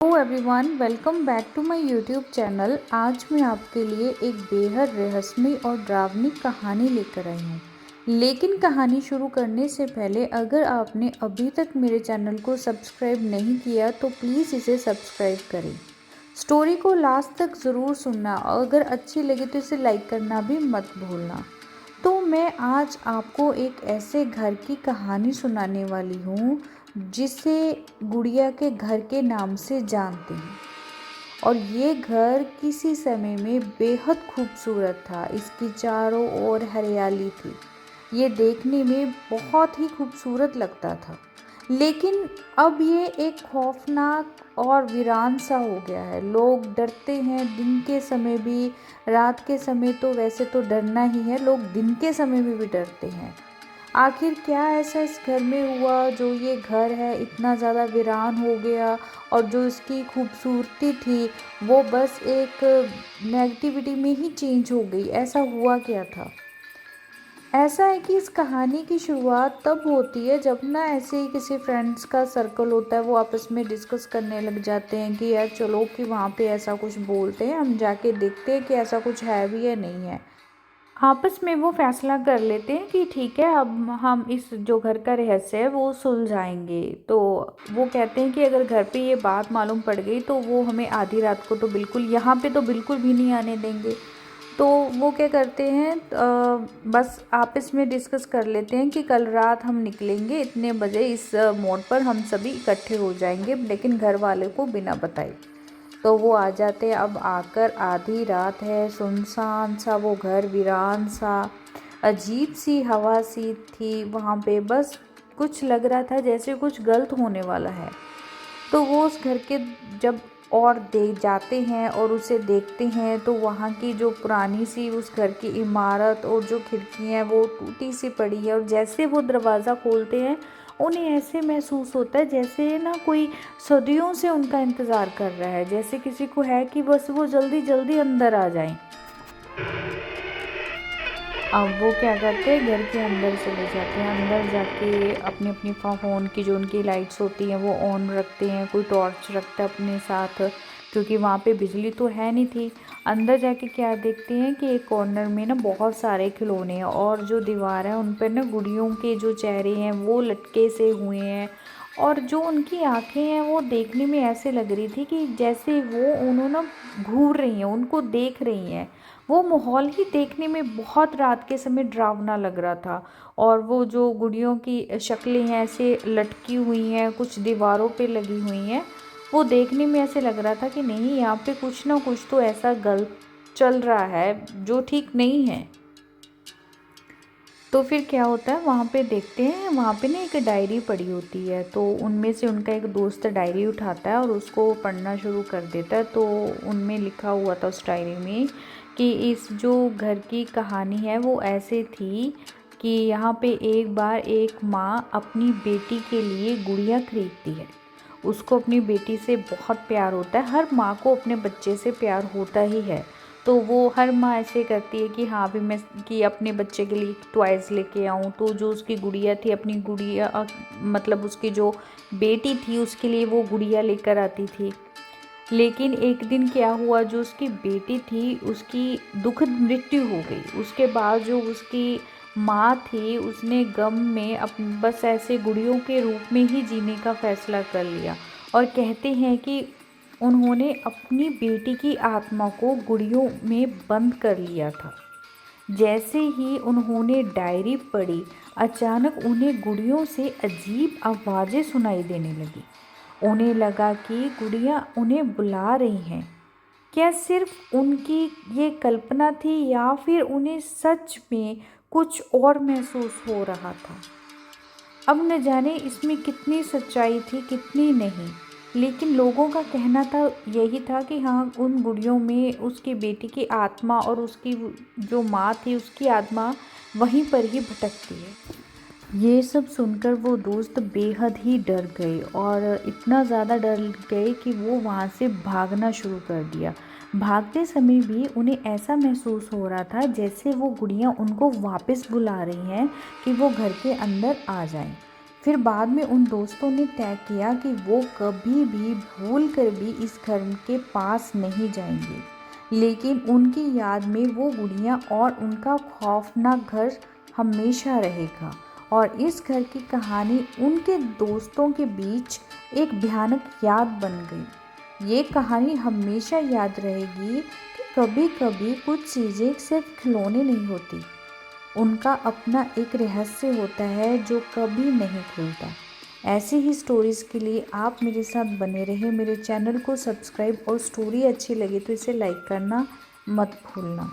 Hello everyone, welcome back to my YouTube channel. आज मैं आपके लिए एक बेहद रहस्यमय और डरावनी कहानी लेकर आई हूँ। लेकिन कहानी शुरू करने से पहले अगर आपने अभी तक मेरे चैनल को सब्सक्राइब नहीं किया तो प्लीज़ इसे सब्सक्राइब करें। स्टोरी को लास्ट तक ज़रूर सुनना और अगर अच्छी लगे तो इसे लाइक करना भी मत भूलना। तो मैं आज आपको एक ऐसे घर की कहानी सुनाने वाली हूँ जिसे गुड़िया के घर के नाम से जानते हैं। और ये घर किसी समय में बेहद खूबसूरत था। इसकी चारों ओर हरियाली थी। ये देखने में बहुत ही खूबसूरत लगता था। लेकिन अब ये एक खौफनाक और वीरान सा हो गया है। लोग डरते हैं दिन के समय भी, रात के समय तो वैसे तो डरना ही है, लोग दिन के समय में भी डरते हैं। आखिर क्या ऐसा इस घर में हुआ जो ये घर है इतना ज़्यादा वीरान हो गया और जो इसकी खूबसूरती थी वो बस एक नेगेटिविटी में ही चेंज हो गई। ऐसा हुआ क्या था? ऐसा है कि इस कहानी की शुरुआत तब होती है जब ना ऐसे ही किसी फ्रेंड्स का सर्कल होता है, वो आपस में डिस्कस करने लग जाते हैं कि यार चलो कि वहाँ पे ऐसा कुछ बोलते हैं, हम जाके देखते हैं कि ऐसा कुछ है भी या नहीं है। आपस में वो फैसला कर लेते हैं कि ठीक है, अब हम इस जो घर का रहस्य है वो सुलझाएंगे। तो वो कहते हैं कि अगर घर पे ये बात मालूम पड़ गई तो वो हमें आधी रात को तो बिल्कुल यहाँ पे तो बिल्कुल भी नहीं आने देंगे। तो वो क्या करते हैं, बस आपस में डिस्कस कर लेते हैं कि कल रात हम निकलेंगे इतने बजे, इस मोड़ पर हम सभी इकट्ठे हो जाएंगे, लेकिन घर वाले को बिना बताए। तो वो आ जाते हैं। अब आकर आधी रात है, सुनसान सा वो घर, वीरान सा, अजीब सी हवा सी थी वहाँ पे। बस कुछ लग रहा था जैसे कुछ गलत होने वाला है। तो वो उस घर के जब और दे जाते हैं और उसे देखते हैं तो वहाँ की जो पुरानी सी उस घर की इमारत और जो खिड़कियाँ हैं वो टूटी सी पड़ी है। और जैसे वो दरवाज़ा खोलते हैं उन्हें ऐसे महसूस होता है जैसे ना कोई सदियों से उनका इंतज़ार कर रहा है, जैसे किसी को है कि बस वो जल्दी जल्दी अंदर आ जाएं। अब वो क्या करते हैं, घर के अंदर चले जाते हैं। अंदर जाके अपनी अपनी फ़ोन की जो उनकी लाइट्स होती हैं वो ऑन रखते हैं। कोई टॉर्च रखता है अपने साथ, क्योंकि वहाँ पे बिजली तो है नहीं थी। अंदर जाके क्या देखते हैं कि एक कॉर्नर में ना बहुत सारे खिलौने हैं और जो दीवार है उन पर ना गुड़ियों के जो चेहरे हैं वो लटके से हुए हैं। और जो उनकी आंखें हैं वो देखने में ऐसे लग रही थी कि जैसे वो उन्होंने ना घूर रही हैं, उनको देख रही हैं। वो माहौल ही देखने में बहुत रात के समय डरावना लग रहा था। और वो जो गुड़ियों की शक्लें हैं ऐसे लटकी हुई हैं, कुछ दीवारों पे लगी हुई हैं, वो देखने में ऐसे लग रहा था कि नहीं, यहाँ पे कुछ ना कुछ तो ऐसा गलत चल रहा है जो ठीक नहीं है। तो फिर क्या होता है, वहाँ पे देखते हैं, वहाँ पे ना एक डायरी पड़ी होती है। तो उनमें से उनका एक दोस्त डायरी उठाता है और उसको पढ़ना शुरू कर देता है। तो उनमें लिखा हुआ था उस डायरी में कि इस जो घर की कहानी है वो ऐसे थी कि यहाँ पे एक बार एक माँ अपनी बेटी के लिए गुड़िया खरीदती है। उसको अपनी बेटी से बहुत प्यार होता है, हर माँ को अपने बच्चे से प्यार होता ही है। तो वो हर माँ ऐसे करती है कि हाँ भी मैं कि अपने बच्चे के लिए टॉयज़ लेके आऊँ। तो जो उसकी गुड़िया थी, अपनी गुड़िया मतलब उसकी जो बेटी थी उसके लिए वो गुड़िया लेकर आती थी। लेकिन एक दिन क्या हुआ, जो उसकी बेटी थी उसकी दुखद मृत्यु हो गई। उसके बाद जो उसकी माँ थी उसने गम में बस ऐसे गुड़ियों के रूप में ही जीने का फैसला कर लिया। और कहते हैं कि उन्होंने अपनी बेटी की आत्मा को गुड़ियों में बंद कर लिया था। जैसे ही उन्होंने डायरी पढ़ी, अचानक उन्हें गुड़ियों से अजीब आवाज़ें सुनाई देने लगी। उन्हें लगा कि गुड़िया उन्हें बुला रही हैं। क्या सिर्फ उनकी ये कल्पना थी या फिर उन्हें सच में कुछ और महसूस हो रहा था? अब न जाने इसमें कितनी सच्चाई थी कितनी नहीं, लेकिन लोगों का कहना था यही था कि हाँ, उन गुड़ियों में उसकी बेटी की आत्मा और उसकी जो माँ थी उसकी आत्मा वहीं पर ही भटकती है। ये सब सुनकर वो दोस्त बेहद ही डर गए और इतना ज़्यादा डर गए कि वो वहाँ से भागना शुरू कर दिया। भागते समय भी उन्हें ऐसा महसूस हो रहा था जैसे वो गुड़ियाँ उनको वापस बुला रही हैं कि वो घर के अंदर आ जाएं। फिर बाद में उन दोस्तों ने तय किया कि वो कभी भी भूल कर भी इस घर के पास नहीं जाएंगे, लेकिन उनकी याद में वो गुड़िया और उनका खौफनाक घर हमेशा रहेगा। और इस घर की कहानी उनके दोस्तों के बीच एक भयानक याद बन गई। ये कहानी हमेशा याद रहेगी कि कभी कभी कुछ चीज़ें सिर्फ खिलौने नहीं होती, उनका अपना एक रहस्य होता है जो कभी नहीं खुलता। ऐसी ही स्टोरीज़ के लिए आप मेरे साथ बने रहें। मेरे चैनल को सब्सक्राइब और स्टोरी अच्छी लगे तो इसे लाइक करना मत भूलना।